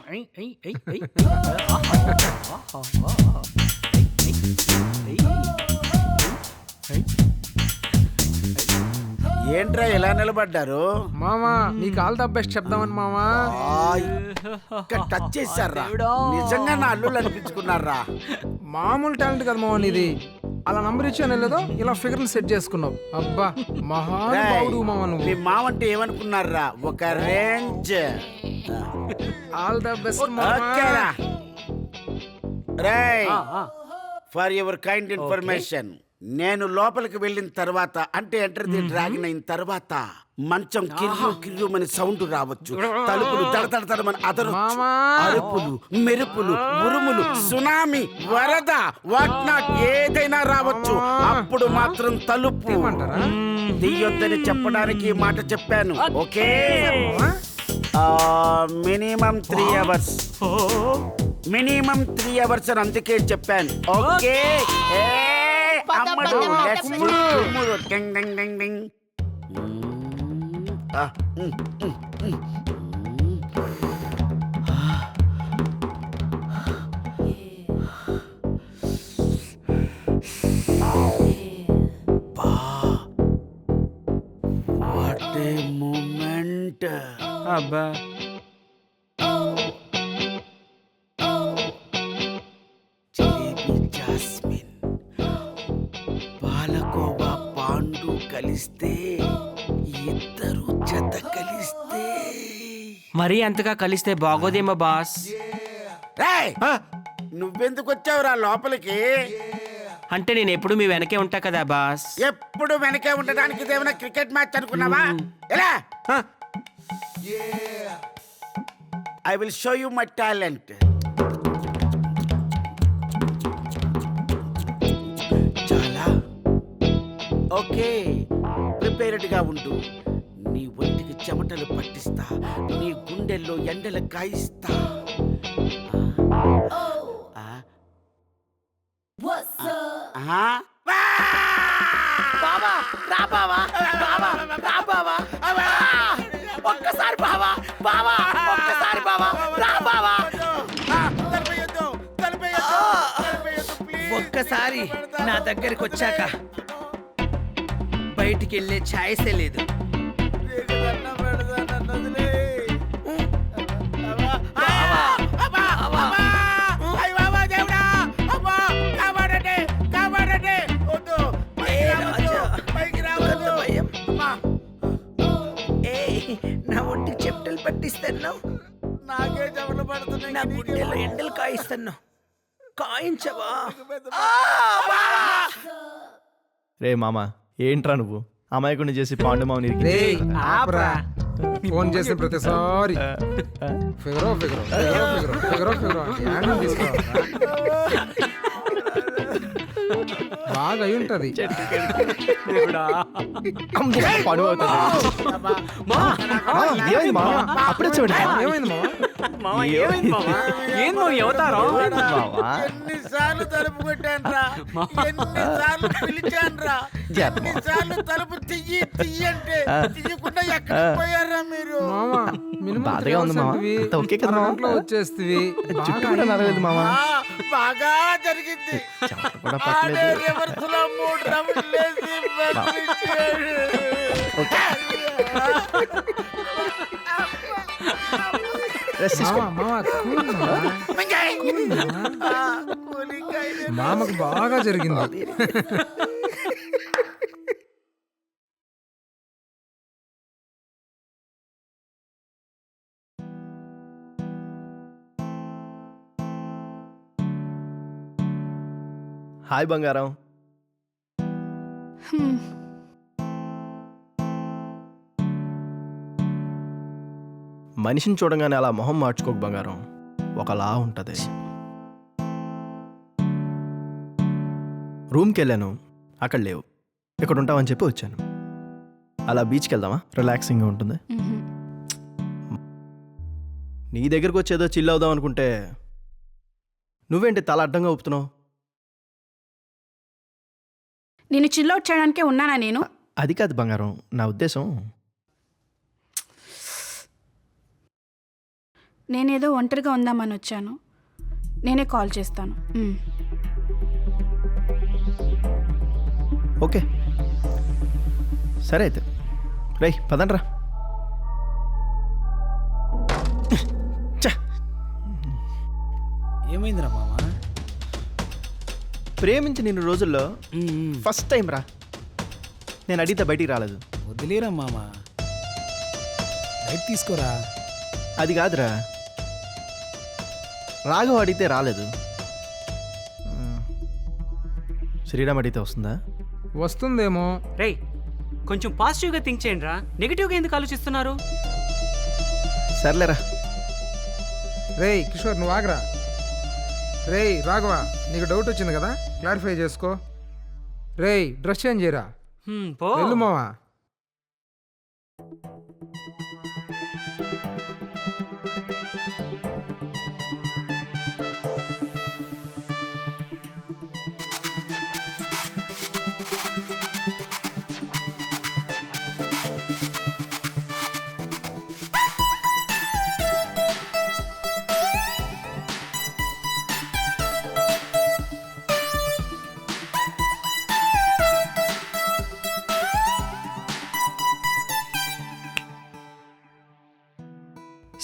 ఏంట్రా ఇలా నిలబడ్డారు? మామా నీకు ఆల్ ద బెస్ట్ చెప్దామని మామా. టచ్ చేశారా? నిజంగా నా అల్లుళ్ళు అనిపించుకున్నారా? మామూలు టాలెంట్ కదా మామా నీది. అలా నంబర్ ఇచ్చాను లేదో ఇలా ఫిగర్ సెట్ చేసుకున్నావు. అబ్బా మహానుభావుడు మామా నువ్వు. మీ మామంటే ఏమనుకున్నారా? ఒక రేంజ్. ఆల్ ద బెస్ట్ ఓకేరా. రేయ్, ఫర్ యువర్ కైండ్ ఇన్ఫర్మేషన్, నేను లోపలికి వెళ్ళిన తర్వాత అంటే ఎంటర్ ది డ్రాగన్ అయిన తర్వాత మంచం కిర్రు కిర్రుమని సౌండ్ రావచ్చు, తలుపులు దడదడమని అదరొచ్చు, అరుపులు, మెరుపులు, ఉరుములు, సునామీ, వరద, వాట్ నాట్ ఏదైనా రావచ్చు. అప్పుడు మాత్రం తలుపు తీయొద్దని చెప్పడానికి మాట చెప్పాను. Okay, minimum 3 hours. Minimum 3 hours అని అందుకే చెప్పాను. ఓకే అమ్మడు, let's do ding ding ding ding. What a moment. అబ్బా జాస్మిన్, పాలకోవా, పాండు కలిస్తే, ఇద్దరు జత కలిస్తే. మరీ అంతగా కలిస్తే బాగోదేమో బాస్. రేయ్, నువ్వెందుకు వచ్చావురా లోపలికి? అంటే నేను ఎప్పుడు మీ వెనకే ఉంటా కదా బాస్. ఎప్పుడు వెనకే ఉండడానికి ఇదేమైనా క్రికెట్ మ్యాచ్ అనుకున్నావా? ఎలా? I will show you my talent. చాలా ఓకే, ప్రిపేర్డ్ గా ఉండు. నీ ఒంటికి చెమటలు పట్టిస్తా, నీ గుండెల్లో ఎండలు కాయిస్తా. ఒక్కసారి బావా, బావా, ఒక్కసారి బావా, రా బావా. ఒక్కసారి నా దగ్గరికి వచ్చాక బయటికి వెళ్ళే ఛాయిసే లేదు. నా ఒంటికి చెమటలు పట్టిస్తున్నావు, నాకే చెమటలు పడుతున్నాయి, నా గుండెలో ఎండలు కాయిస్తున్నావు. కాయించవా? రే మామ, ఏంట్రా నువ్వు అమాయకుని చేసి పాండుమావుని ఫోన్ చేసిన ప్రతిసారి ఫిగరో ఫిగరో ఫిగరో ఫిగరో ఫిగరో బాగా అయి ఉంటది. అప్పుడే ఏమైంది మావా? ఎన్నిసార్లు తలుపు కొట్టాన్రా, ఎన్నిసార్లు పిలిచాన్రా, ఎన్నిసార్లు తలుపు తీయి తీయి అంటే తీయకుండా ఎక్కడ పోయారా మీరు? మావా బాధగా ఉంది మావా, ఓకే కదా మావా? వచ్చేస్తుంది. చుట్టూ కూడా నడవలేదు మావా. బాగా జరిగింది. ఆడే రివర్స్లో 3 రౌండ్లు వేసి పంపించాడు. మామకు బాగా జరిగింది. హాయ్ బంగారం. మనిషిని చూడగానే అలా మొహం మార్చుకోకు బంగారం, ఒకలా ఉంటుంది. రూమ్కి వెళ్ళాను, అక్కడ లేవు. ఇక్కడ ఉంటామని చెప్పి వచ్చాను. అలా బీచ్కి వెళ్దామా? రిలాక్సింగ్గా ఉంటుంది. నీ దగ్గరకు వచ్చేదో చిల్ అవుదాం అనుకుంటే నువ్వేంటి తల అడ్డంగా ఊపుతున్నావు? నేను చిల్ అవుట్ చేయడానికే ఉన్నానా నేను? అది కాదు బంగారం, నా ఉద్దేశం నేనేదో ఒంటరిగా ఉందామని వచ్చాను. నేనే కాల్ చేస్తాను. ఓకే సరే అయితే రేయ్ పదండ్రా. ఏమైందిరా మామ? ప్రేమించి నిన్ను రోజుల్లో ఫస్ట్ టైం రా నేను అడిగితే బయటికి రాలేదు. వదిలేరా మామ, లైట్ తీసుకోరా. అది కాదురా, రాఘవ్ అడిగితే రాలేదు, శ్రీరామ్ అడిగితే వస్తుందా? వస్తుందేమో. రేయ్ కొంచెం పాజిటివ్గా థింక్ చేయండి రా, నెగిటివ్గా ఎందుకు ఆలోచిస్తున్నారు? సర్లేరా. రేయ్ కిషోర్ నువ్వు ఆగరా. రేయ్ రాఘవ, నీకు డౌట్ వచ్చింది కదా, క్లారిఫై చేసుకో. రేయ్ డ్రెస్ చేంజ్ చేయరా. పో. వెళ్ళు మావా.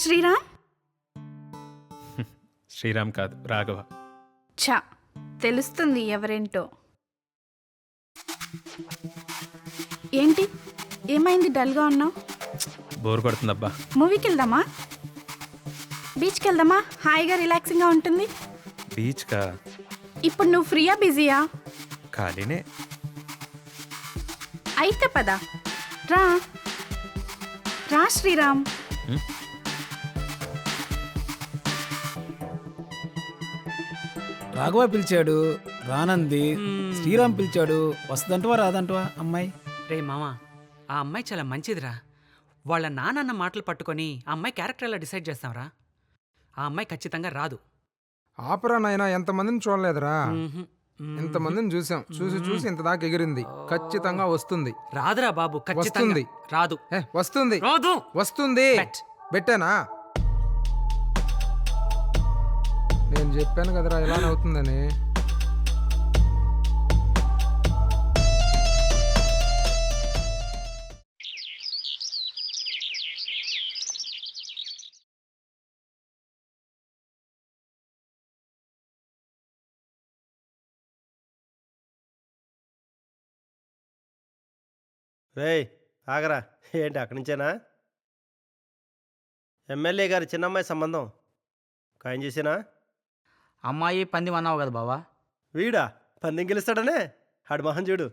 శ్రీరామ్. శ్రీరామ్ కాదు, రాఘవ. ఛా, తెలుస్తుంది ఎవరేంటో. ఏంటి ఏమైంది, డల్గా ఉన్నావు? బోర్ కొడుతుందబ్బా. మూవీకి వెళ్దామా? బీచ్కి వెళ్దామా? హాయిగా రిలాక్సింగ్గా ఉంటుంది. బీచ్కా? ఇప్పుడు నువ్వు ఫ్రీయా బిజీయా? ఖాళీనే. అయితే పద, రా రా శ్రీరామ్. రాఘవ పిలిచాడు, రానంది. శ్రీరామ్ పిలిచాడు, వస్తుందంటవా రాదంటవా అమ్మాయి? రే మామా, ఆ అమ్మాయి చాలా మంచిదిరా. వాళ్ళ నాన్న మాటలు పట్టుకొని ఆ అమ్మాయి క్యారెక్టర్ ఎలా డిసైడ్ చేస్తాంరా? ఆ అమ్మాయి ఖచ్చితంగా రాదు. ఆపరా నాయనా, ఎంతమందిని చూడలేదురా. ఇంతమందిని చూసాం, చూసి చూసి ఇంత దాకా ఎగిరింది. ఖచ్చితంగా వస్తుంది. రాదురా బాబు, ఖచ్చితంగా వస్తుంది. రాదు. వస్తుంది రాదు. వస్తుంది. Bet. బెట్టేనా? నేను చెప్పాను కదరా ఇలా అవుతుందని. రేయ్ ఆగరా. ఏంటి అక్కడి నుంచేనా? ఎమ్మెల్యే గారి చిన్నమ్మాయి సంబంధం ఖాయం చేసేనా? అమ్మాయి పంది అన్నావు కదా బావా. వీడా పందెం గెలుస్తాడనే? ఆడి మొహం చూడు,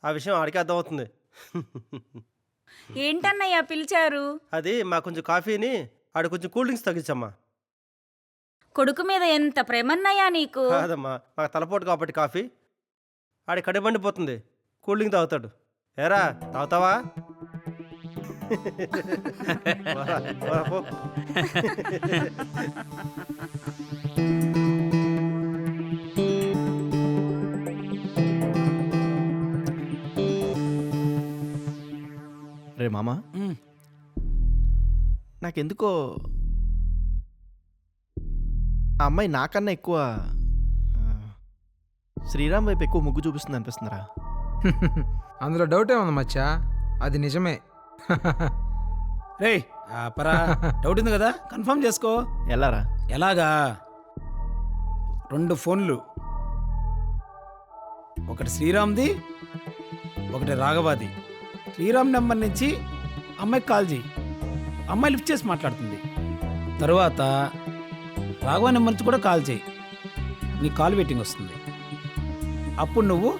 ఆ విషయం ఆడికి అర్థమవుతుంది. ఏంటన్నయ్యా పిలిచారు? అది మా కొంచెం కాఫీని ఆడు కొంచెం కూల్ డ్రింక్స్ తగ్గించమ్మా. కొడుకు మీద ఎంత ప్రేమన్నయ్యా నీకు? కాదమ్మా, మాకు తలపోటు కాబట్టి కాఫీ. ఆడి కడిమండిపోతుంది, కూల్ డ్రింక్ తాగుతాడు. ఏరా తాగుతావా? పో. రే మామా, నాకెందుకో ఆ అమ్మాయి నాకన్నా ఎక్కువ శ్రీరామ్ వైపు ఎక్కువ మొగ్గు చూపిస్తుంది అనిపిస్తుందిరా. అందులో డౌటే ఉంది మచ్చా, అది నిజమే. రేయ్ పరా, డౌట్ ఉంది కదా, కన్ఫర్మ్ చేసుకో. ఎలారా? ఎలాగా? 2 ఫోన్లు, ఒకటి శ్రీరామ్ది, ఒకటి రాఘవాది. శ్రీరామ్ నెంబర్ నుంచి అమ్మాయికి కాల్ చేయి, అమ్మాయి లిఫ్ట్ చేసి మాట్లాడుతుంది. తర్వాత రాఘవ నెంబర్ నుంచి కూడా కాల్ చేయి, నీ కాల్ వెయిటింగ్ వస్తుంది. అప్పుడు నువ్వు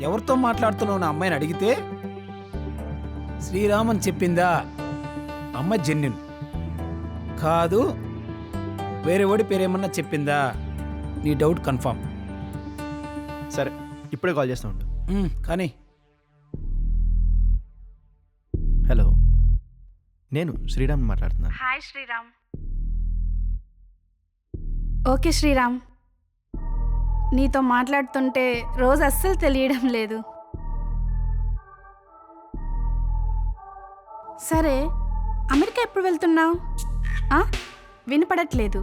ఎవరితో మాట్లాడుతున్నావు నా అమ్మాయిని అడిగితే శ్రీరామ్ అని చెప్పిందా, అమ్మాయి జెన్యున్ కాదు, వేరే వాడి పేరేమన్నా చెప్పిందా, నీ డౌట్ కన్ఫర్మ్. సరే ఇప్పుడే కాల్ చేస్తా ఉండు. కానీ హలో, నేను శ్రీరామ్ మాట్లాడుతున్నాను. హాయ్ శ్రీరామ్. ఓకే శ్రీరామ్, నీతో మాట్లాడుతుంటే రోజు అస్సలు తెలియడం లేదు. సరే, అమెరికా ఎప్పుడు వెళ్తున్నావు? వినపడట్లేదు.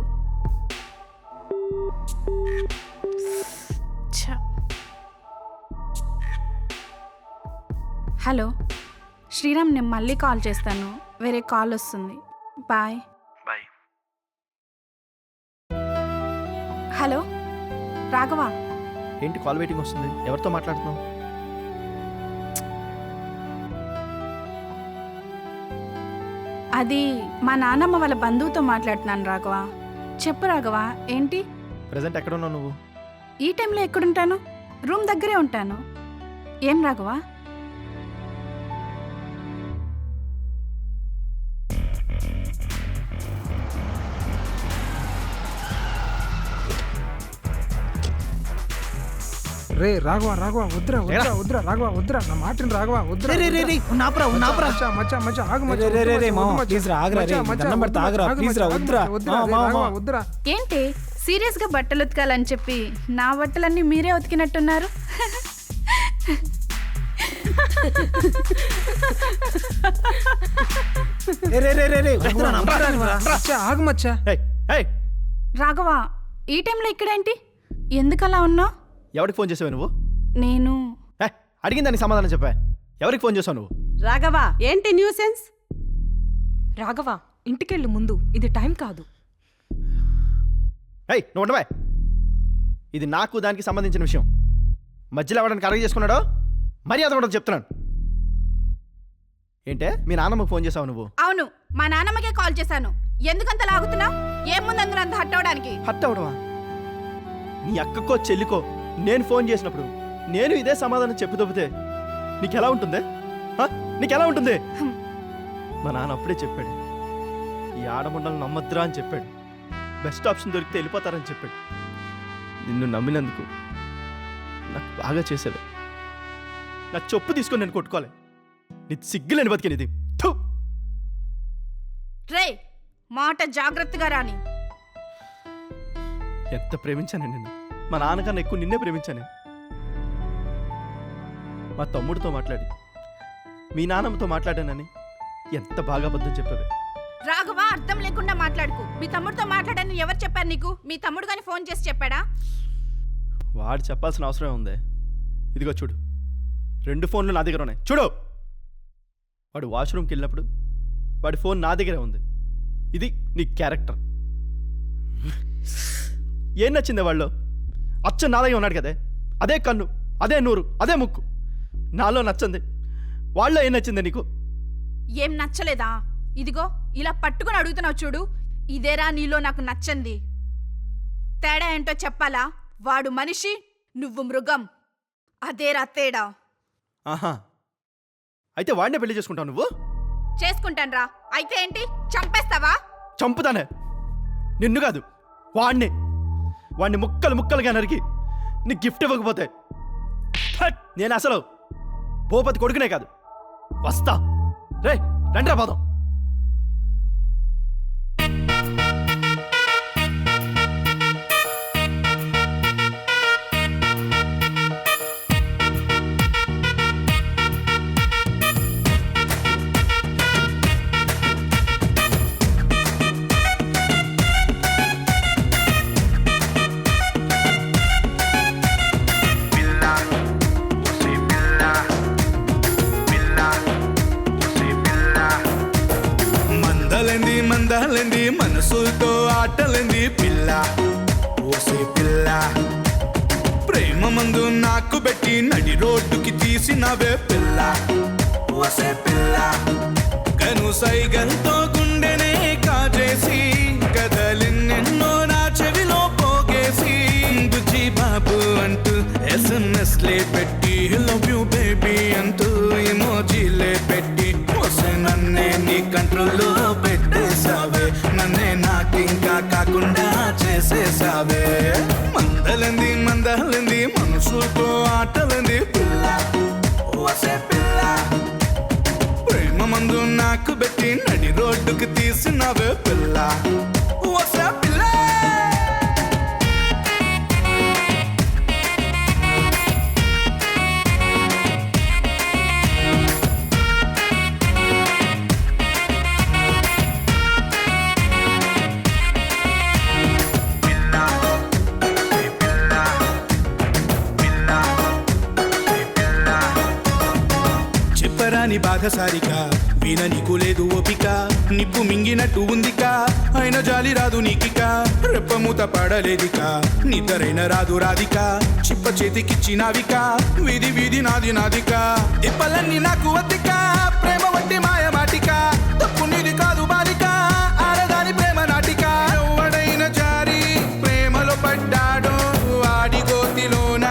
ఛ. హలో శ్రీరామ్, నేను మళ్ళీ కాల్ చేస్తాను. వేరే కాల్ వస్తుంది. బాయ్. బాయ్. హలో రాఘవ, ఏంటి కాల్ వెయిటింగ్ వస్తుంది? ఎవరితో మాట్లాడుతున్నావు? అది మా నాన్నమ్మ వాళ్ళ బంధువుతో మాట్లాడుతున్నాను రాఘవ. చెప్పు రాఘవ, ఏంటి? ప్రజెంట్ ఎక్కడ ఉన్నావు నువ్వు? ఈ టైంలో ఎక్కడుంటాను? రూమ్ దగ్గరే ఉంటాను. ఏం రాఘవ? రే రాఘవ రాఘవ వద్దురా వద్దురా వద్దురా రాఘవ వద్దురా, నా మాటని రాఘవ వద్దురా. మచ్చా మచ్చా మచ్చా ఆగు మచ్చా. ప్లీజ్ రా, ఆగరా రే, దండం పెడతా, ఆగరా, ప్లీజ్ రా, వద్దురా. వద్దురా. ఏంటి సీరియస్ గా బట్టలు ఉతకాలని చెప్పి నా బట్టలన్నీ మీరే ఉతికినట్టున్నారు. మచ్చా ఆగు మచ్చా. ఏయ్, ఏయ్, రాఘవ, ఈ టైంలో ఇక్కడేంటి? ఎందుకలా ఉన్నావు? ఎవరికి ఫోన్ చేసావు నువ్వు? నేను అడిగిన దానికి సమాధానం చెప్పా. ఎవరికి ఫోన్ చేసావు నువ్వు? రాఘవ, ఏంటి న్యూసెన్స్? రాఘవ, ఇంటికెళ్ళు ముందు, ఇది టైం కాదు. ఏయ్, నువ్వు ఉండవా? ఇది నాకు దానికి సంబంధించిన విషయం. మధ్యలో ఎవడానికి అడిగి చేసుకున్నాడో మర్యాద కూడా చెప్తున్నాను. ఏంటే మీ నాన్నమ్మకు ఫోన్ చేసావు నువ్వు? అవును, మా నాన్నమ్మకే కాల్ చేశాను. ఎందుకంత లాగుతున్నావు? ఏముంది అందులో అంత హట్ అవడానికి? హట్ అవడమా? నీ అక్కకో చెల్లికో నేను ఫోన్ చేసినప్పుడు నేను ఇదే సమాధానం చెప్పు తప్పితే నీకెలా ఉంటుంది? నీకెలా ఉంటుంది? మా నాన్న అప్పుడే చెప్పాడు, ఈ ఆడముండలు నమ్మద్దురా అని చెప్పాడు. బెస్ట్ ఆప్షన్ దొరికితే వెళ్ళిపోతారని చెప్పాడు. నిన్ను నమ్మినందుకు నాకు బాగా చేసాడు. నా చెప్పు తీసుకొని నేను కొట్టుకోవాలి. నీ సిగ్గులేని బతికినది. రే, మాట జాగ్రత్తగా రాని. ఎంత ప్రేమించాను నిన్ను. మా నాన్నకన్నా ఎక్కువ నిన్నే ప్రేమించాను. మా తమ్ముడితో మాట్లాడి మీ నాన్నమ్మతో మాట్లాడానని ఎంత బాగా అబద్ధం చెప్పావే. రాఘవ, అర్థం లేకుండా మాట్లాడుకు. మీ తమ్ముడితో మాట్లాడని ఎవరు చెప్పారు నీకు? మీ తమ్ముడు కానీ ఫోన్ చేసి చెప్పాడా? వాడు చెప్పాల్సిన అవసరం ఉంది. ఇదిగో చూడు, 2 ఫోన్లు నా దగ్గర ఉన్నాయి. చూడు, వాడు వాష్రూమ్కి వెళ్ళినప్పుడు వాడి ఫోన్ నా దగ్గరే ఉంది. ఇది నీ క్యారెక్టర్. ఏం నచ్చిందే వాళ్ళు? అచ్చ నాలాగే ఉన్నాడు కదే. అదే కన్ను, అదే నూరు, అదే ముక్కు. నాలో నచ్చింది, వాళ్ళలో ఏం నచ్చిందే నీకు? ఏం నచ్చలేదా? ఇదిగో ఇలా పట్టుకుని అడుగుతున్నావు చూడు, ఇదేరా నీలో నాకు నచ్చంది. తేడా ఏంటో చెప్పాలా? వాడు మనిషి, నువ్వు మృగం. అదేరా తేడా. ఆహా, అయితే వాడినే పెళ్లి చేసుకుంటావు నువ్వు? చేసుకుంటాన్రా. అయితే ఏంటి, చంపేస్తావా? చంపుతానే, నిన్ను కాదు వాడిని ముక్కలు ముక్కలుగా నరికి నీ గిఫ్ట్ ఇవ్వకపోతే నేను అసలు భూపతి కొడుకునే కాదు. వస్తా. రే రండ్రా పోదాం. మందాలేంది మనసులతో ఆటలేంది పిల్ల, ఓసే పిల్ల. ప్రేమ మందు నాకు పెట్టి నడి రోడ్డుకి తీసినవే పిల్ల, ఓసే పిల్ల. కను సైగంతో గుండెనే కాజేసి కదలిన్నెన్నో నా చెవిలో పోగేసి బుజ్జి బాబు అంటూ SMS లే పెట్టి లవ్ యూ బేబీ అంటూ ఇమోజీలే పెట్టి నన్నే నీ కంట్రోల్లో పెట్టేసావే. నన్నే నాకింకా కాకుండా చేసేసావే. మందలింది మనసుతో ఆటలింది పిల్ల, ఓసే పిల్ల. ప్రేమ మందు నాకు పెట్టి నడి రోడ్డుకి తీసినవే పిల్ల, ఓసే పిల్ల. చెప్పరాని బాధ సారిక విన నీకు లేదు ఓపిక నిప్పు మింగినట్టు ఉందిక అయిన జాలి రాదు నీకిక రెప్పమూత పడలేదిక నిద్రైన రాదు రాధిక చిప్ప చేతికిచ్చినావిక వీధి వీధి నాది నాదిక ఇప్పలన్నీ నాకు వద్దిక ప్రేమ వంటి మాయ మాటిక తప్పు నీది కాదు బాలిక ఆడదాని ప్రేమ నాటిక ఎవడైన జారి ప్రేమలో పడ్డాడో వాడి గోతిలోన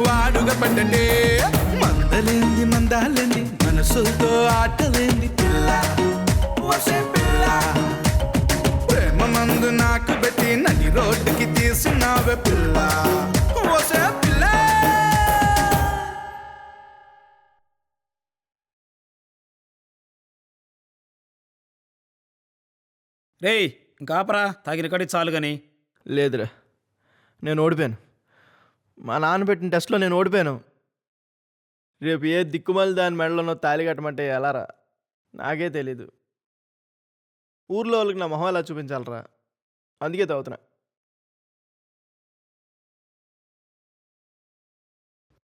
వాడుగా పడ్డండే మందలేంది మందాలేంది మనసుతో ఆటలేంది పిల్ల వసే పిల్ల ప్రేమ మందు నాకు పెట్టి నడి రోడ్డుకి తీసినావే పిల్ల వసే పిల్ల. రేయ్ ఇంకా ఆపరా, తాగిన కడి చాలు కానీ. లేదురా, నేను ఓడిపోయాను. మా నాన్న పెట్టిన టెస్ట్లో నేను ఓడిపోయాను. రేపు ఏ దిక్కుమాలి దాని మెడలోనో తాళి కట్టమంటే ఎలారా నాకే తెలీదు. ఊర్లో వాళ్ళకి నా మొహం ఎలా చూపించాలరా, అందుకే తాగుతున్నా.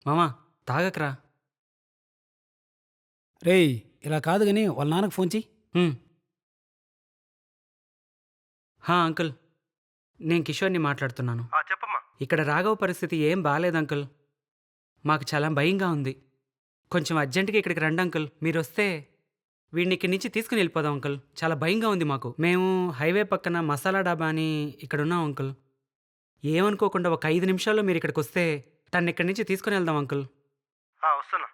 మామా తాగకరా. రేయ్ ఇలా కాదు కానీ వాళ్ళ నాన్నకు ఫోన్ చెయ్యి. అంకుల్, నేను కిషోర్ని మాట్లాడుతున్నాను. చెప్పమ్మా. ఇక్కడ రాఘవ పరిస్థితి ఏం బాగాలేదు అంకుల్. మాకు చాలా భయంగా ఉంది. కొంచెం అర్జెంటుగా ఇక్కడికి రండి అంకుల్. మీరు వస్తే వీడిని ఇక్కడి నుంచి తీసుకుని వెళ్ళిపోదాం అంకుల్. చాలా భయంగా ఉంది మాకు. మేము హైవే పక్కన మసాలా డాబా అని ఇక్కడ ఉన్నాం అంకుల్. ఏమనుకోకుండా ఒక 5 నిమిషాల్లో మీరు ఇక్కడికి వస్తే తను ఇక్కడి నుంచి తీసుకుని వెళ్దాం అంకుల్. వస్తున్నా.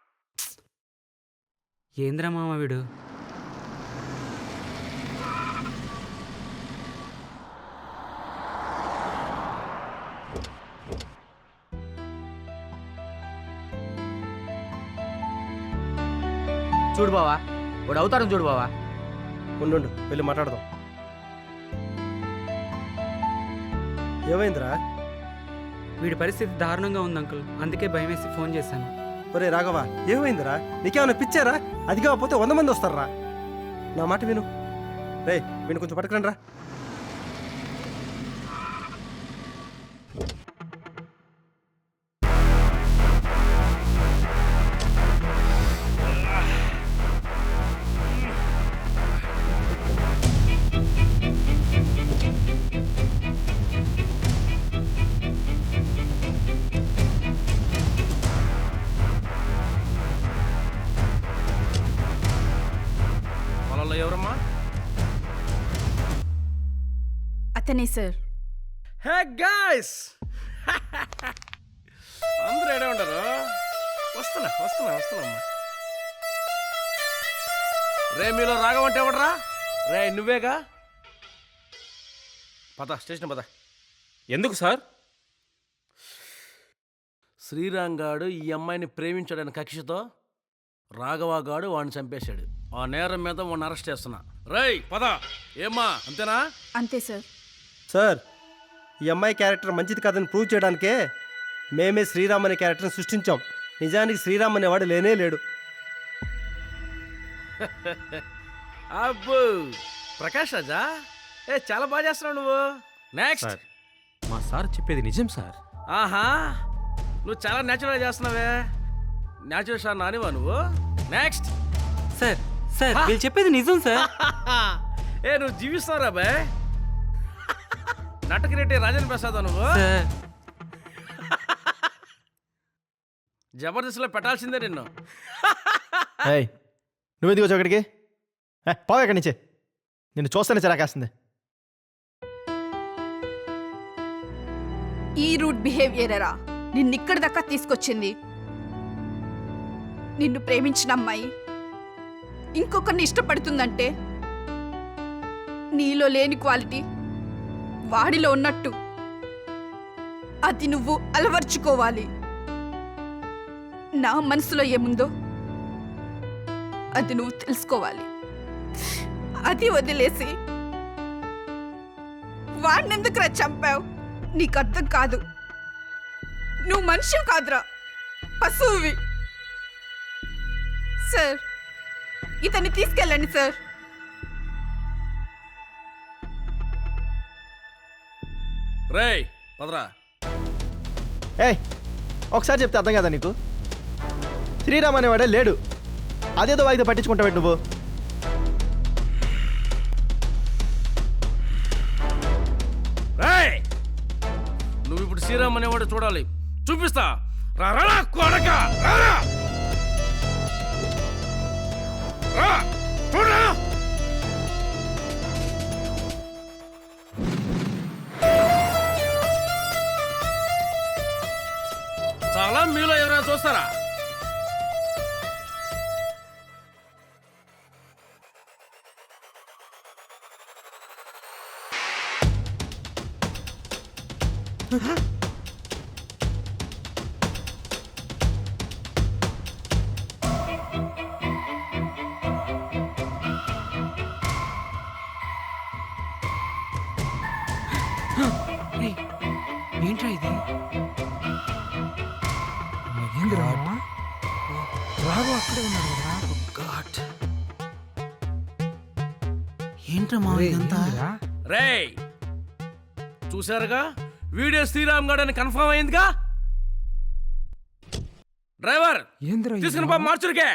ఏంద్రా మామ వీడు. చూడు బావా, వాడు అవుతారం చూడు బావా. ఉండు వెళ్ళి మాట్లాడదాం. ఏమైందిరా? వీడి పరిస్థితి దారుణంగా ఉంది అంకుల్. అందుకే భయం వేసి ఫోన్ చేశాను. ఒరే రాఘవ, ఏమైందిరా? నీకేమైనా పిచ్చారా? అది కాకపోతే 100 మంది వస్తారా? నా మాట విను. రే వీడిని కొంచెం పట్టుకురండి రా. ఎవరమ్మా? అతనే సార్. హే గాయ్స్, అందరూ ఏడే ఉండరు. వస్తున్నా. రే మీలో రాఘవ అంటే ఎవడరా? రే నువ్వేగా? పద స్టేషన్ పద. ఎందుకు సార్? శ్రీరామ్ గాడు ఈ అమ్మాయిని ప్రేమించాడని కక్షతో రాఘవగాడు వాడిని చంపేశాడు. ఆ నేరం మీద వాడిని అరెస్ట్ చేస్తున్నా. రేయ్ పద. ఏమ్మా అంతేనా? అంతే సార్. సార్, ఈ అమ్మాయి క్యారెక్టర్ మంచిది కాదని ప్రూవ్ చేయడానికే మేమే శ్రీరామ్ అనే క్యారెక్టర్ని సృష్టించాం. నిజానికి శ్రీరామ్ అనేవాడు లేనే లేడు. అబ్బో ప్రకాష్ రాజా, చాలా బాగా చేస్తున్నావు నువ్వు. నెక్స్ట్. సార్, మా సార్ చెప్పేది నిజం సార్. ఆహా, నువ్వు చాలా న్యాచురల్గా చేస్తున్నావే. న్యాచురల్ స్టార్ నానివా నువ్వు? నెక్స్ట్. సార్ వీళ్ళు చెప్పేది నిజం సార్. నువ్వు జీవిస్తున్నారా బాయ్? నటకిరెడ్డి రాజేంద్ర ప్రసాద్ నువ్వు? సార్ జబర్దస్త్లో పెట్టాల్సిందే నిన్ను. నువ్వెందుకు వచ్చావు అక్కడికి? పోవే అక్కడి నుంచే. నిన్ను చూస్తేనే చిరాకేస్తుంది. ఈ రూట్ బిహేవియరా నిన్నిక్కడి దాకా తీసుకొచ్చింది. నిన్ను ప్రేమించిన అమ్మాయి ఇంకొకరిని ఇష్టపడుతుందంటే నీలో లేని క్వాలిటీ వాడిలో ఉన్నట్టు అది నువ్వు అలవర్చుకోవాలి. నా మనసులో ఏముందో అది నువ్వు తెలుసుకోవాలి. అది వదిలేసి వాడినెందుకురా చంపావు? నీకు అర్థం కాదు. నువ్వు మనిషి కాదురా, పశువువి. సార్, ఇతన్ని తీసుకెళ్ళండి సార్. రేయ్ పదరా. ఒకసారి చెప్తే అర్థం కదా నీకు? శ్రీరామ్ అనేవాడే లేడు. అదేదో వాయిదా పట్టించుకుంటావు నువ్వు. నువ్వు ఇప్పుడు శ్రీరామ్ అనేవాడు చూడాలి, చూపిస్తా. రా కొడక, చూడరా. చాలా మీలో ఎవరైనా చూస్తారా? ఏంట్రా ఇది? ఏంది రాఘవ? రాఘవ అక్కడే ఉన్నాడు కదా. ఏంట్రా మా రేయ్, ఇదంతా? ఏందిరా? రేయ్ చూసారుగా, వీడియో శ్రీరామ్ గడ్ అని కన్ఫర్మ్ అయిందిగా. డ్రైవర్ ఏందిరా ఇది? తీసుకుని బాబు మార్చురికే.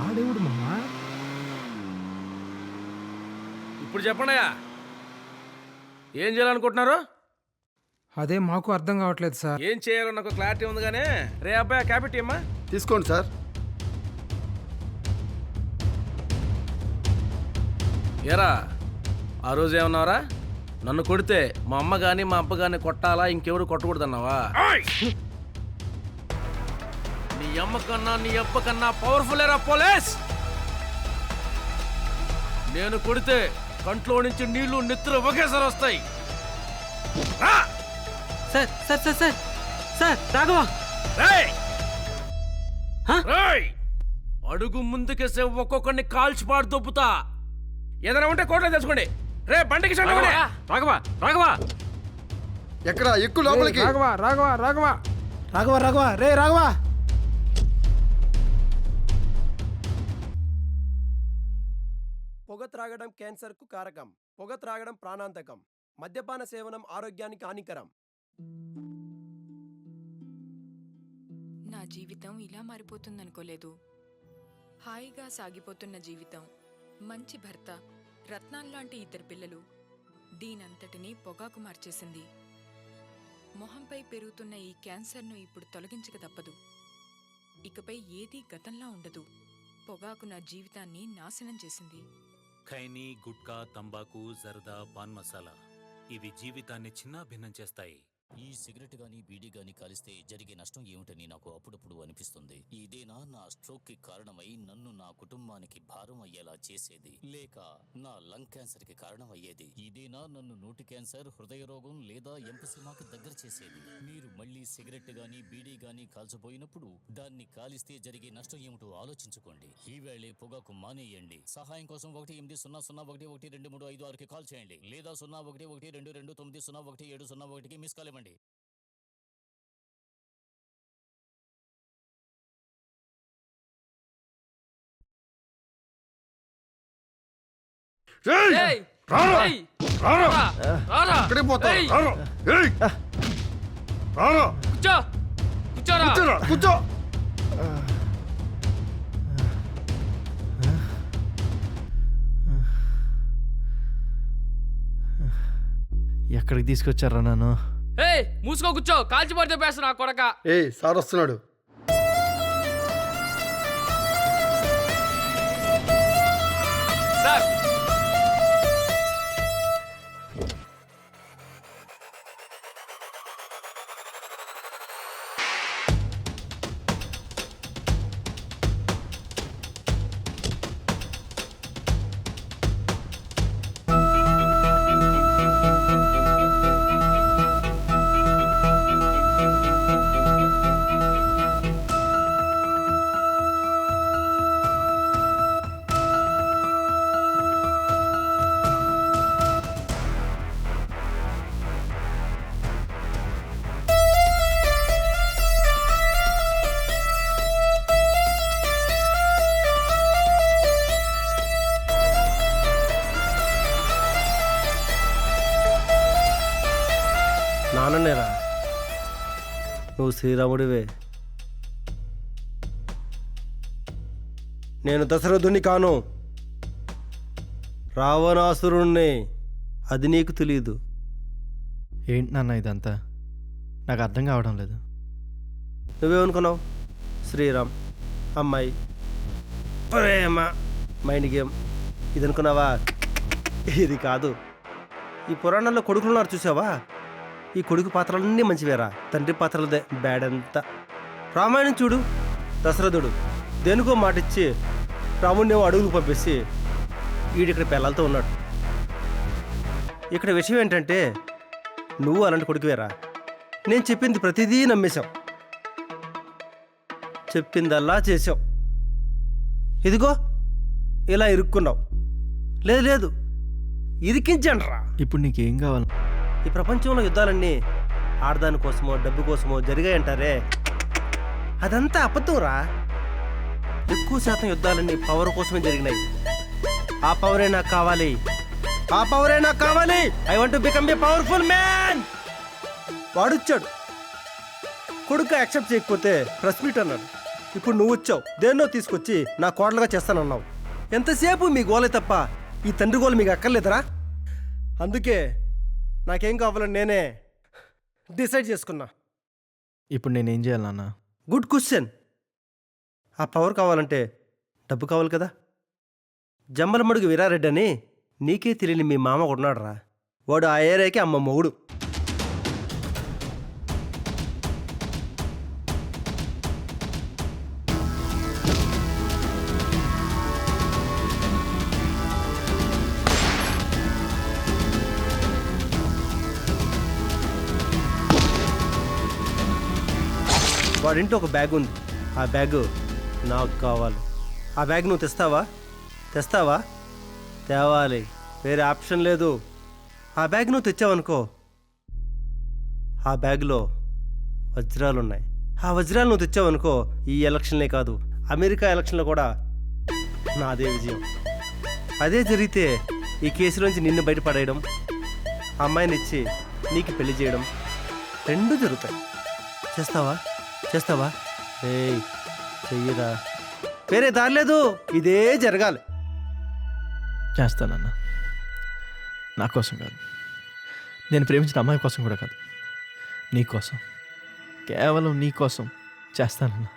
ఆడేవుడు మామా. ఇప్పుడు చెప్పండియా, ఏం చేయాలనుకుంటున్నారు? అదే మాకు అర్థం కావట్లేదు సార్. ఏం చేయాలో నాకు క్లారిటీ ఉంది కానీ, రే అబ్బాయి క్యాపిటీ అమ్మా తీసుకోండి సార్. ఏరా ఆ రోజు ఏమన్నావరా? నన్ను కొడితే మా అమ్మ కానీ మా అబ్బ కానీ కొట్టాలా, ఇంకెవరు కొట్టకూడదన్నావా? నీ అమ్మ కన్నా నీ అబ్బ కన్నా పవర్ఫుల్ ఏరా పోలీస్. నేను కొడితే కంట్లో నుంచి నీళ్లు నెత్తులు ఒకేసారి వస్తాయి. Sir sir sir sir sir Raghava, అడుగు ముందుకేసే ఒక్కొక్కడిని కాల్చిపాడు దొబ్బుతా. ఏదైనా ఉంటే కోట్లో తెలుసుకోండి. రే బండికి రాఘవ రాఘవ ఎక్కడ ఎక్కువ లోపలికి. రాఘవ రాఘవ రాఘవ రాఘవ రాఘవ రే రాఘవ. పొగ త్రాగడం క్యాన్సర్కు కారకం. పొగ త్రాగడం ప్రాణాంతకం. మద్యపాన సేవనం ఆరోగ్యానికి హానికరం. నా జీవితం ఇలా మారిపోతుందనుకోలేదు. హాయిగా సాగిపోతున్న జీవితం, మంచి భర్త, రత్నాల్లాంటి ఇద్దరు పిల్లలు, దీనంతటినీ పొగాకు మార్చేసింది. మొహంపై పెరుగుతున్న ఈ క్యాన్సర్ను ఇప్పుడు తొలగించక తప్పదు. ఇకపై ఏదీ గతంలా ఉండదు. పొగాకు నా జీవితాన్ని నాశనం చేసింది. ఖైనీ, గుట్కా, తంబాకు, జర్దా, పాన్ మసాలా ఇవి జీవితాన్ని చిన్నాభిన్నం చేస్తాయి. ఈ సిగరెట్ గానీ బీడీ గానీ కాలిస్తే జరిగే నష్టం ఏమిటని నాకు అప్పుడప్పుడు అనిపిస్తుంది. ఇదేనా నా స్ట్రోక్ కి కారణమై నన్ను నా కుటుంబానికి భారం అయ్యేలా చేసేది, లేక నా లంగ్ క్యాన్సర్ కి కారణం అయ్యేది? ఇదేనా నన్ను నోటి క్యాన్సర్, హృదయ రోగం లేదా ఎంపసిమాకి దగ్గర చేసేది? మీరు మళ్ళీ సిగరెట్ గానీ బీడీ గానీ కాల్చబోయినప్పుడు దాన్ని కాలిస్తే జరిగే నష్టం ఏమిటో ఆలోచించుకోండి. ఈవేళే పొగాకు మానేయండి. సహాయం కోసం 1-800-111-235-6కి కాల్ చేయండి, లేదా 011229011701కి మిస్ కాల్ ఇవ్వండి. కూర్చో. ఎక్కడికి తీసుకొచ్చారా నన్ను? మూసుకో కూర్చో, కాల్చి పడితే పేస్తా నా కొడక. సార్ వస్తున్నాడు. సార్ నాన్ననేరా, నువ్వు శ్రీరాముడివే. నేను దశరథుని కాను, రావణాసురుణ్ణి. అది నీకు తెలియదు. ఏంటి నాన్న ఇదంతా? నాకు అర్థం కావడం లేదు. నువ్వేమనుకున్నావు? శ్రీరామ్, అమ్మాయి, ప్రేమ, మైండ్ గేమ్ ఇది అనుకున్నావా? ఇది కాదు. ఈ పురాణాల్లో కొడుకులున్నారు చూసావా? ఈ కొడుకు పాత్రలన్నీ మంచివేరా, తండ్రి పాత్రలదే బ్యాడ్ అంతా. రామాయణం చూడు, దశరథుడు దేనికో మాటిచ్చి రాముడినేమో అడుగులు పంపేసి వీడిక్కడ పిల్లలతో ఉన్నాడు. ఇక్కడ విషయం ఏంటంటే నువ్వు అలాంటి కొడుకువేరా. నేను చెప్పింది ప్రతిదీ నమ్మేశావు, చెప్పిందల్లా చేసావు. ఇదిగో ఇలా ఇరుక్కున్నావు. లేదు లేదు, ఇరికించండిరా. ఇప్పుడు నీకేం కావాలి? ఈ ప్రపంచంలో యుద్ధాలన్నీ ఆడదాని కోసమో డబ్బు కోసమో జరిగాయంటారే, అదంతా అబద్ధంరా. ఎక్కువ శాతం యుద్ధాలన్నీ పవర్ కోసమే జరిగినాయి. ఆ పవరే నాకు కావాలి, ఆ పవరే నాకు కావాలి. I want to become a powerful man. వాడొచ్చాడు, కొడుకు యాక్సెప్ట్ చేయకపోతే ప్రెస్ మీట్ అన్నాడు. ఇప్పుడు నువ్వు వచ్చావు, దేన్నో తీసుకొచ్చి నా కోడలుగా చేస్తానన్నావు. ఎంతసేపు మీ గోలే తప్ప ఈ తండ్రి గోలు మీకు అక్కర్లేదురా. అందుకే నాకేం కావాలని నేనే డిసైడ్ చేసుకున్నా. ఇప్పుడు నేనేం చేయాలి నాన్న? Good question. ఆ పవర్ కావాలంటే డబ్బు కావాలి కదా. జమ్మలమడుగు వీరారెడ్డి అని నీకే తెలియని మీ మామ ఉన్నాడు రా. వాడు ఆ ఏరియాకి అమ్మ మొగుడు. వాడింటి ఒక బ్యాగ్ ఉంది, ఆ బ్యాగ్ నాకు కావాలి. ఆ బ్యాగ్ నువ్వు తెస్తావా? తెస్తావా? తేవాలి, వేరే ఆప్షన్ లేదు. ఆ బ్యాగ్ నువ్వు తెచ్చావనుకో, ఆ బ్యాగ్లో వజ్రాలు ఉన్నాయి. ఆ వజ్రాలు నువ్వు తెచ్చావనుకో, ఈ ఎలక్షన్లే కాదు అమెరికా ఎలక్షన్లో కూడా నాదే విజయం. అదే జరిగితే ఈ కేసులోంచి నిన్ను బయటపడేయడం, ఆ అమ్మాయిని ఇచ్చి నీకు పెళ్లి చేయడం రెండు జరుగుతాయి. చేస్తావా? చేస్తావా? ఏయ్ చెయ్యరా, వేరే దారి లేదు, ఇదే జరగాలి. చేస్తానన్నా. నా కోసం కాదు, నేను ప్రేమించిన అమ్మాయి కోసం కూడా కాదు, నీ కోసం, కేవలం నీ కోసం చేస్తానన్నా.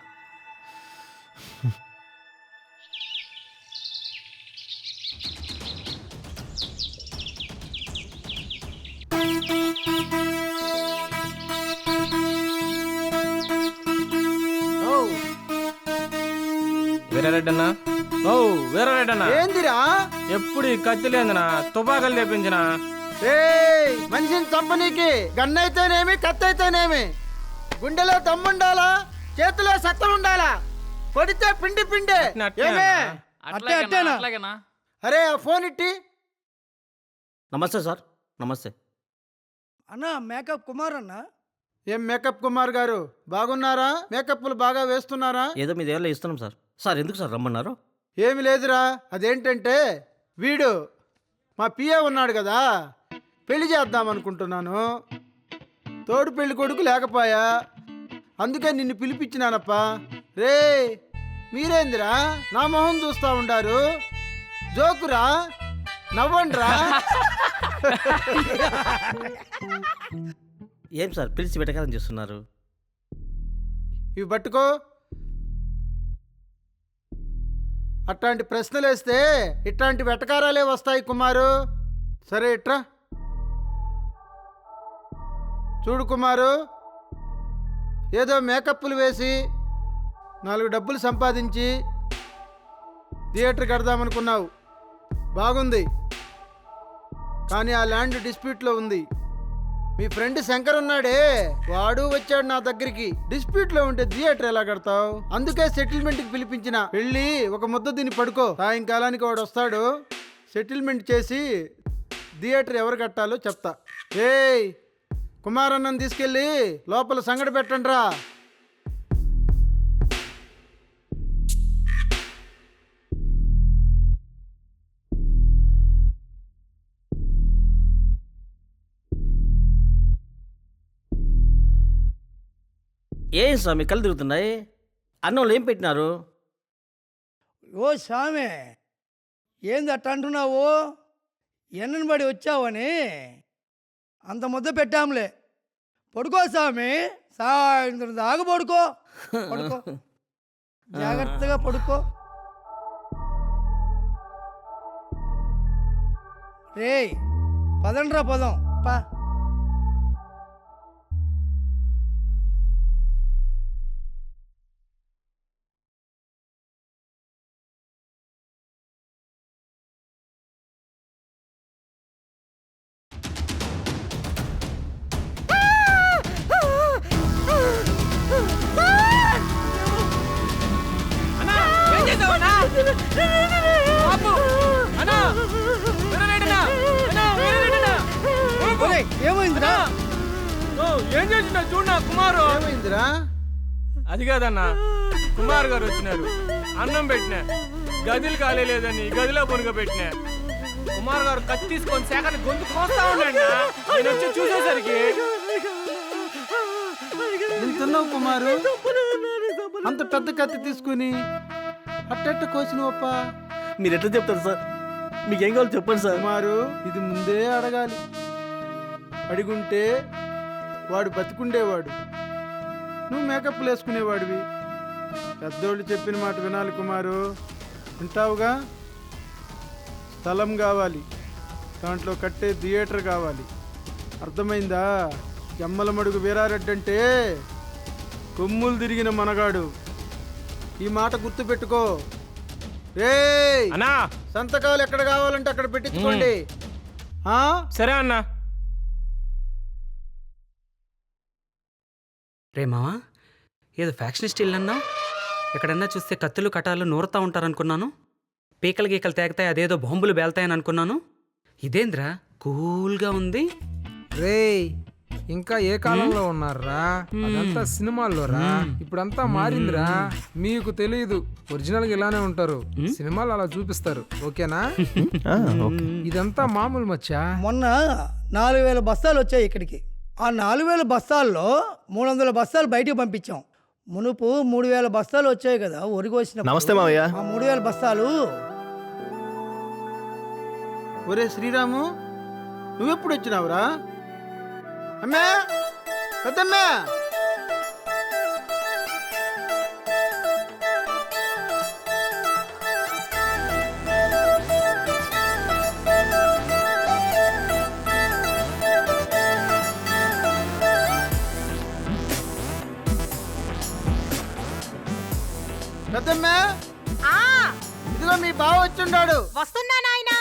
వీరారెడ్డన్నా, ఓ వీరారెడ్డన్నా, ఏందిరా? ఎప్పుడు ఈ కత్తిలేందనా, తుపాకులు తెప్పించినా? మనిషిని చంపనీకి గన్నైతేనేమి కత్తైతేనేమి గుండెలో దమ్ముండాలా, చేతిలో సత్తం ఉండాలా, కొడితే పిండి పిండే. అరే ఆ ఫోన్ ఇట్టి. నమస్తే సార్. నమస్తే అన్నా, మేకప్ కుమార్ అన్న. ఏం మేకప్ కుమార్ గారు, బాగున్నారా? మేకప్లు బాగా వేస్తున్నారా? ఏదో మీ దగ్గర ఇస్తున్నాం సార్. సార్ ఎందుకు సార్ రమ్మన్నారు? ఏమి లేదురా, అదేంటంటే వీడు మా పిఏ ఉన్నాడు కదా, పెళ్లి చేద్దాం అనుకుంటున్నాను. తోడు పెళ్లి కొడుకు లేకపోయా, అందుకే నిన్ను పిలిపించినానప్పా. రే మీరేందిరా నా మొహం చూస్తా ఉండారు? జోకురా, నవ్వండిరా. ఏం సార్ పిలిచి వెటకారం చేస్తున్నారు? ఇవి పట్టుకో. అట్లాంటి ప్రశ్నలు వేస్తే ఇట్లాంటి వెటకారాలే వస్తాయి కుమారు. సరే ఇట్రా చూడు కుమారు, ఏదో మేకప్లు వేసి 4 డబ్బులు సంపాదించి థియేటర్ కడదామనుకున్నావు, బాగుంది. కానీ ఆ ల్యాండ్ డిస్ప్యూట్లో ఉంది. మీ ఫ్రెండ్ శంకర్ ఉన్నాడే, వాడు వచ్చాడు నా దగ్గరికి. డిస్ప్యూట్ లో ఉంటే థియేటర్ ఎలా కడతావు? అందుకే సెటిల్మెంట్ కి పిలిపించిన. వెళ్ళి ఒక ముద్ద తిని పడుకో, సాయంకాలానికి వాడు వస్తాడు. సెటిల్మెంట్ చేసి థియేటర్ ఎవరు కట్టాలో చెప్తా. ఏయ్ కుమారన్నను తీసుకెళ్ళి లోపల సంగడి పెట్టండి రా. ఏం స్వామి కళ్ళు తిరుగుతున్నాయి? అన్నంలో ఏం పెట్టినారు? ఓ సామె, ఏంది అట్ట అంటున్నావు? ఎన్నని బడి వచ్చావని అంత ముద్ద పెట్టాంలే. పడుకో సామి, సాయంత్రం దాకా పడుకో. పడుకో, జాగ్రత్తగా పడుకో. రేయ్ పదండ్రా, పదం పా. ఏమైందిరా? ఏం చేసినా చూడనా కుమారు. ఏమైందిరా? అది కాదన్నా, కుమార్ గారు వచ్చినారు. అన్నం పెట్టినా, గదిలు ఖాళీ లేదని గదిలో పొనుగ పెట్టినా. కుమార్ గారు కత్తి తీసుకొని శాఖని గొంతు కోస్తా ఉండండి. నేను వచ్చి చూసేసరికి తిన్నావు కుమారు, అంత పెద్ద కత్తి తీసుకుని అట్టెట్ట కోసినవప్ప. మీరు ఎట్లా చెప్తారు సార్? మీకేం కావాలో చెప్పండి సార్. కుమారు, ఇది ముందే అడగాలి. అడిగుంటే వాడు బతికుండేవాడు, నువ్వు మేకప్లు వేసుకునేవాడివి. పెద్దోళ్ళు చెప్పిన మాట వినాలి కుమారు. వింటావుగా? స్థలం కావాలి, దాంట్లో కట్టే థియేటర్ కావాలి. అర్థమైందా? ఎమ్మల మడుగు వీరారెడ్డి అంటే కొమ్ములు తిరిగిన మనగాడు. ఈ మాట గుర్తుపెట్టుకో. రేయ్ అన్నా, సంతకాలు ఎక్కడ కావాలంటే అక్కడ పెట్టించుకోండి. సరే అన్నా. రే మావా, ఏదో ఫ్యాక్షనిస్ట్ ఇల్లు అన్నావు. ఎక్కడన్నా చూస్తే కత్తులు కటాలు నూరుతా ఉంటారనుకున్నాను. పీకలు గీకలు తేగతాయి, అదేదో బాంబులు బేల్తాయని అనుకున్నాను. ఇదేంద్రా కూల్గా ఉంది. రేయ్ ఇంకా ఏ కాలంలో ఉన్నారా? అదంతా సినిమాల్లో రా. ఇప్పుడంతా మారిందిరా. మీకు తెలియదు, ఒరిజినల్ గా ఇలానే ఉంటారు. సినిమాలు అలా చూపిస్తారు. ఓకేనా? ఇదంతా మామూలు మచ్చా. మొన్న 4000 బస్తాలు వచ్చాయి ఇక్కడికి. ఆ 4000 బస్తాల్లో 300 బస్తాలు బయటికి పంపించాం. మునుపు 3000 బస్తాలు వచ్చాయి కదా వరి కోసిన. నమస్తే మావయ్య. ఆ 3000 బస్తాలు. ఒరే శ్రీరాము, నువ్వెప్పుడు వచ్చినావురా? అమ్మా, పెద్దమ్మా. పెద్దమ్మా, ఇదిగో మీ బావ వచ్చిండాడు. వస్తున్నా నాయనా.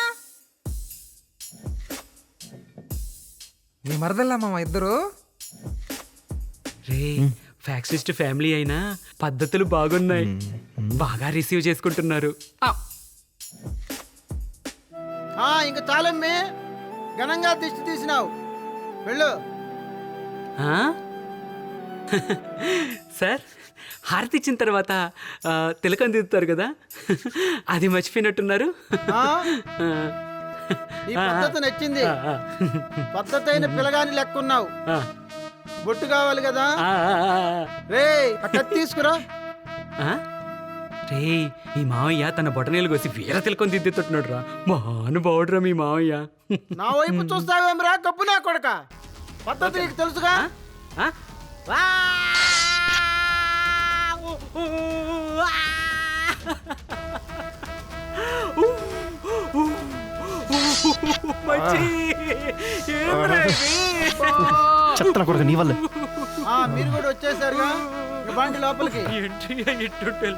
మీ మరదల్లా మామ ఇద్దరు? రే ఫ్యాక్షనిస్ట్ ఫ్యామిలీ అయినా పద్ధతులు బాగున్నాయి. బాగా రిసీవ్ చేసుకుంటున్నారు. ఇంకా చాలమ్మి, ఘనంగా దిష్టి తీసినావు. వెళ్ళు. సార్, హారతి ఇచ్చిన తర్వాత తిలకం దిద్దుతారు కదా, అది మర్చిపోయినట్టున్నారు. ఈ పద్ధతి నచ్చింది. పద్ధతి అయిన పిల్లగాని లెక్కున్నావు. బొట్టు కావాలి కదా. రే కత్తి తీసుకురా. రే మీ మావయ్య తన బొటనీళ్ళు కోసి వీర తిలకం దిద్దుతున్నాడు రా. మహానుభావుడురా మీ మావయ్య. నా వైపు చూస్తావేమరా కప్పు నా కొడక. పద్ధతి నీకు తెలుసుగా. చెప్తాను కొడుకు నీ వల్ల. మీరు కూడా వచ్చేసారుగా, బండి లోపలికి.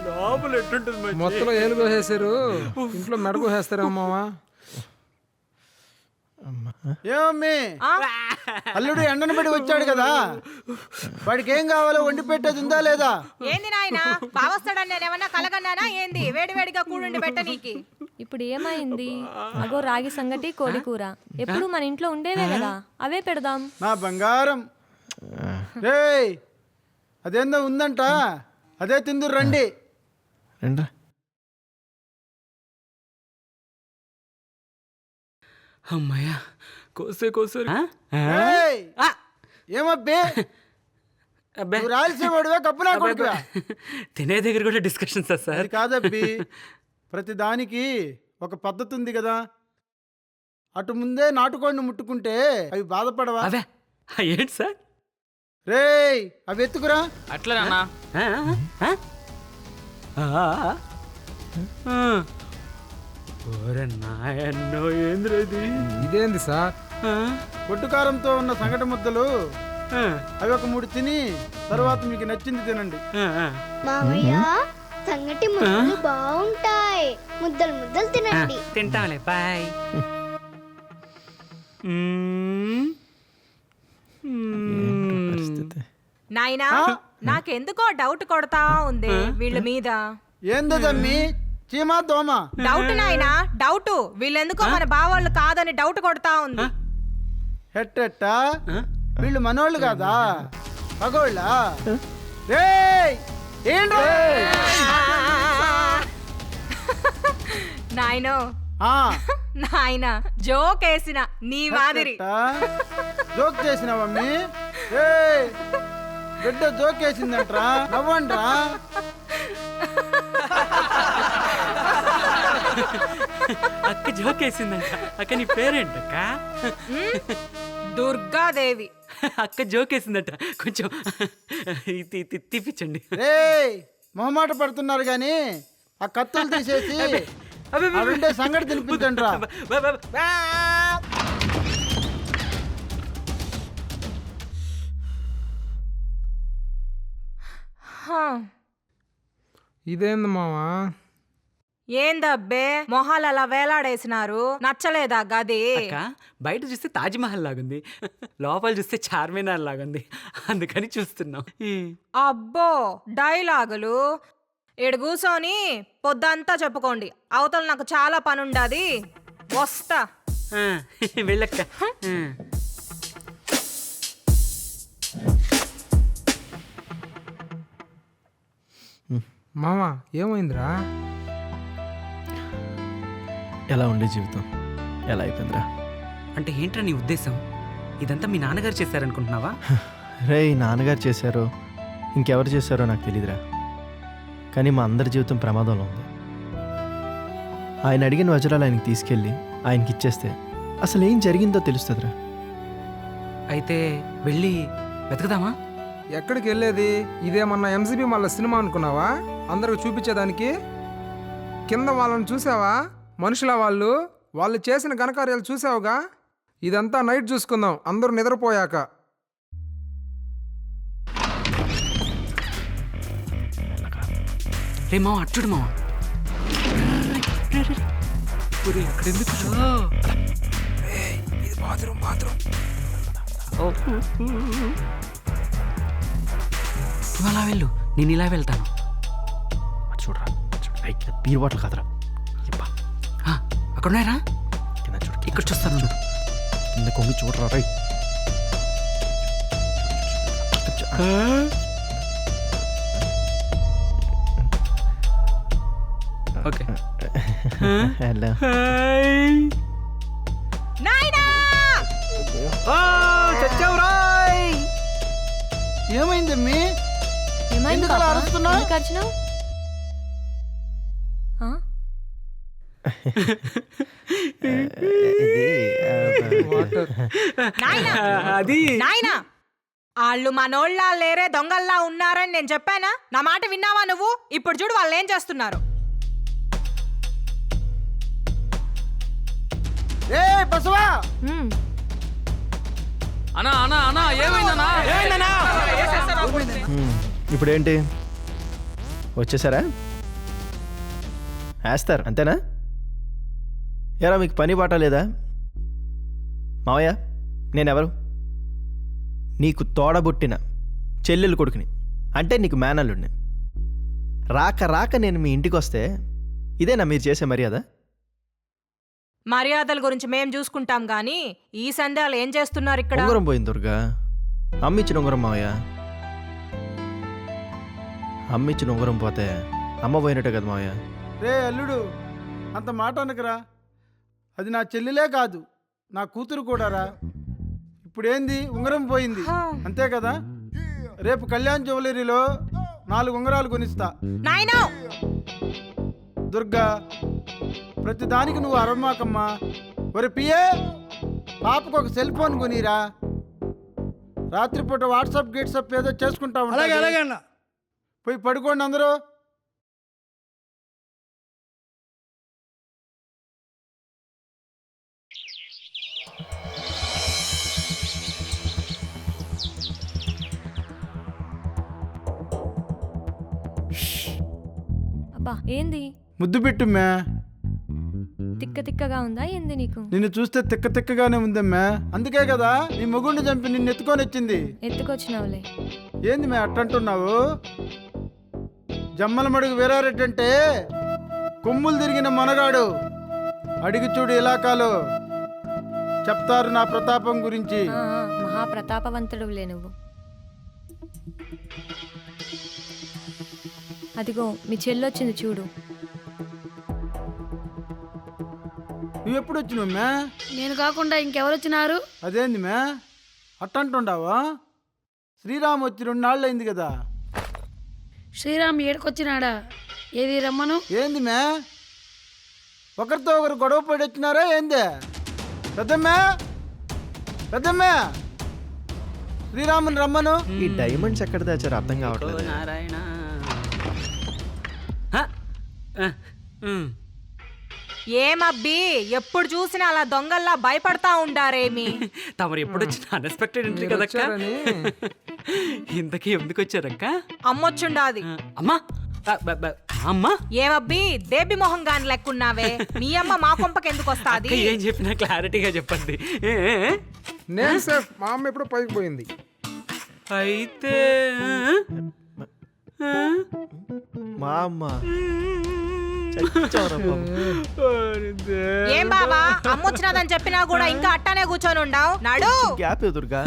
లోపల ఎట్టుంటుంది? మొత్తంలో ఏలు కోసేసారు, ఇంట్లో మెడ కోసేస్తారేమో మావా. ఏమమ్మీ, అల్లుడు ఎండను పడి వచ్చాడు కదా, వాడికి ఏం కావాలో వండి పెట్టేది ఉందా లేదా? ఏంది నాయనా, బావస్తాడని నేనేమన్నా కలగన్నానా ఏంది? వేడి వేడిగా కూడుండి పెట్ట నీకి. ఇప్పుడు ఏమైంది? అగో రాగి సంగటి, కోడి కూర ఎప్పుడు మన ఇంట్లో ఉండేవే కదా, అవే పెడదాం. నా బంగారం. రేయ్ అదేందో ఉందంట, అదే తిందురు రండి. అమ్మాయ్యా, కోసారు. ఏమబ్బే, రాల్సేవాడువా కప్పు నా కొడుకువా? తినే దగ్గర కూడా డిస్కషన్ సార్. కాదబ్బి, ప్రతి దానికి ఒక పద్ధతి ఉంది కదా. అటు ముందే నాటుకోడిని ముట్టుకుంటే అవి బాధపడవా? అవే ఏంటి సార్? రేయ్ అవి ఎత్తుకురా. అట్లేనా? ఇదేంది సార్? పొట్టుకారంతో ఉన్న సంగటి ముద్దలు అవి ఒక 3 తిని తర్వాత మీకు నచ్చింది తినండి. మామయ్య సంగటి ముద్దలు బాగుంటాయి. ముద్దలు ముద్దలు తినండి. తింటాంలే, బాయ్. నాయనా నాకెందుకో డౌట్ కొడతా ఉంది వీళ్ళ మీద. ఏందమ్మీ చీమా దోమ? డౌట్ నాయనా డౌట్. వీళ్ళెందుకో మన బావాళ్ళు కాదని డౌట్ కొడతా ఉంది. హెట్టెట్టా వీళ్ళు మనోళ్ళు కాదా, పగోళ్ళ? రేయ్ ఏంట్రా? నాయనో నాయన జోక్ వేసిన నీ మాదిరి. జోక్ చేసినావమ్మీ? బిడ్డ జోక్ వేసిందంట్రా, నవ్వండ్రా. అక్క జోకేసిందంట. అక్క నీ పేరేంటక్క? దుర్గాదేవి. అక్క జోకేసిందట. కొంచెం తీపించండి. రేయ్ మొహమాట పడుతున్నారు గాని ఆ కత్తులు తీసేసి అవిండే సంగటి తినిపించండి రా. ఇదేంది మావా? ఏందబ్బే మొహాలు అలా వేలాడేసినారు? నచ్చలేదా గది? బయట చూస్తే తాజ్మహల్ లాగుంది, లోపల చూస్తే చార్మినార్ లాగుంది, అందుకని చూస్తున్నాం. అబ్బో డైలాగులు ఈడ కూసోని పొద్దంతా చెప్పుకోండి. అవతల నాకు చాలా పని ఉండది, వస్తా. వెళ్ళక్క. మామా ఏమైందిరా? ఎలా ఉండే జీవితం ఎలా అయిపోయిందిరా? అంటే ఏంట్రా నీ ఉద్దేశం? ఇదంతా మీ నాన్నగారు చేశారనుకుంటున్నావా? రే నాన్నగారు చేశారో ఇంకెవరు చేశారో నాకు తెలీదురా, కానీ మా అందరి జీవితం ప్రమాదంలో ఉంది. ఆయన అడిగిన వజ్రాలు ఆయనకి తీసుకెళ్ళి ఆయనకి ఇచ్చేస్తే అసలు ఏం జరిగిందో తెలుస్తుందిరా. అయితే వెళ్ళి వెతుకుదామా? ఎక్కడికి వెళ్ళేది? ఇదేమన్నా ఎంసీబీ మళ్ళీ సినిమా అనుకున్నావా అందరికి చూపించేదానికి? కింద వాళ్ళని చూసావా? మనుషుల వాళ్ళు చేసిన ఘనకార్యాలు చూసావుగా. ఇదంతా నైట్ చూసుకుందాం అందరూ నిద్రపోయాక. రే మావ అట్టుడు మావ, అలా వెళ్ళు, నేను ఇలా వెళ్తాను. చూడరా బీర్ బాటిల్ కాదురా, అక్కడ ఉన్నాయరా? ఇక్కడ చూస్తాను. కింద కొంగి చూడరా. రై ఓకే. హలో ఏమైందమ్మీ? ఎందుకు అలా అరుస్తున్నావ్? నాయనా వాళ్ళు మనోళ్ళ లేరే దొంగల్లా ఉన్నారని నేను చెప్పానా? నా మాట విన్నావా నువ్వు? ఇప్పుడు చూడు వాళ్ళు ఏం చేస్తున్నారు. బసవా అన్నా అన్నా అన్నా ఏమైందన్నా? ఇప్పుడేంటి వచ్చేసారా? వేస్తారు అంతేనా? ఎరా మీకు పని బాట లేదా? మావయ్య నేనెవరు? నీకు తోడబుట్టిన చెల్లెలు కొడుకుని, అంటే నీకు మేనల్లుడిని. రాక రాక నేను మీ ఇంటికి వస్తే ఇదేనా మీరు చేసే మర్యాద? మర్యాదల గురించి మేం చూసుకుంటాం గాని ఈ సందేహాలు ఏం చేస్తున్నారు ఇక్కడ? ఉంగరం పోయింది దుర్గా. అమ్మిచ్చిన ఉంగరం మావయ్య. అమ్మిచ్చిన ఉంగరం పోతే అమ్మ పోయినట్టే కదా మావయ్య. రే అల్లుడు అంత మాట అనకరా. అది నా చెల్లెలే కాదు నా కూతురు కూడా రా. ఇప్పుడేంది ఉంగరం పోయింది అంతే కదా. రేపు కళ్యాణ్ జ్యువెలరీలో 4 ఉంగరాలు కొనిస్తా. నాయనా దుర్గా ప్రతి దానికి నువ్వు అరవమాకమ్మా. ఒరే పిఏ, పాపకు ఒక సెల్ ఫోన్ కొనిరా. రాత్రిపూట వాట్సాప్ గీట్సప్ ఏదో చేసుకుంటా అలాగే ఉంటా. అలాగే అన్న. పోయి పడుకోండి అందరూ. అబ్బా ఏంది ముద్దు పెట్టుమ్మా. తిక్క తిక్కగా ఉందా ఏంది నీకు? నిన్ను చూస్తే తిక్క తిక్కగానే ఉందమ్మా. అందుకే కదా నీ మొగుడిని చంపి నిన్ను ఎత్తుకొని వచ్చింది. ఎత్తుకొచ్చినావులే. ఏంది మే అట్టంటున్నావు? జమ్మల మడుగు వీరారెడ్డి అంటే కొమ్ములు తిరిగిన మనగాడు. అడిగి చూడు ఇలాకాలు చెప్తారు నా ప్రతాపం గురించి. మహాప్రతాపవంతుడులే నువ్వు. అదిగో మీ చెల్లొచ్చింది చూడు. నువ్వు ఎప్పుడు వచ్చినమ్మా? నేను కాకుండా ఇంకెవరు వచ్చినారు? అదేంది మే అట్టంటుండావా? శ్రీరామ్ వచ్చి 2 నాళ్ళు అయింది కదా. శ్రీరామ్ ఏడుకొచ్చినాడా? ఏది రమ్మను. ఏంది మే ఒకరితో ఒకరు గొడవ పడి వచ్చినారా ఏంది? పెద్దమ్మే పెద్దమ్మే శ్రీరాముని రమ్మను. ఈ డైమండ్స్ ఎక్కడ దాచారు అర్థం కావట్లేదు. నారాయణ. ఏమబ్బి ఎప్పుడు చూసినా అలా దొంగల్లా భయపడతా ఉండారేమి? తమరు ఎప్పుడు వచ్చిన అన్ఎక్స్పెక్టెడ్ ఎంట్రీ మీరు కదక్క. వచ్చారని. ఇంతకీ ఎందుకు వచ్చారక్క? అమ్మొచ్చుండాది. అమ్మా అమ్మా ఏమబ్బి దేబి మొహం గాని లెక్కున్నావే. మీ అమ్మ మా కొంపకెందుకు వస్తాది? అక్క ఏం చెప్పినా క్లారిటీగా చెప్పండి. నేను సేఫ్. మా అమ్మ ఎప్పుడు పైకి పోయింది. అయితే మా అమ్మ చచ్చావురా బాబు. ఏం బాబా అమ్మొచ్చినదని చెప్పినా కూడా ఇంకా అట్టానే కూర్చొని ఉండావు. నడు గ్యాప్ దుర్గా.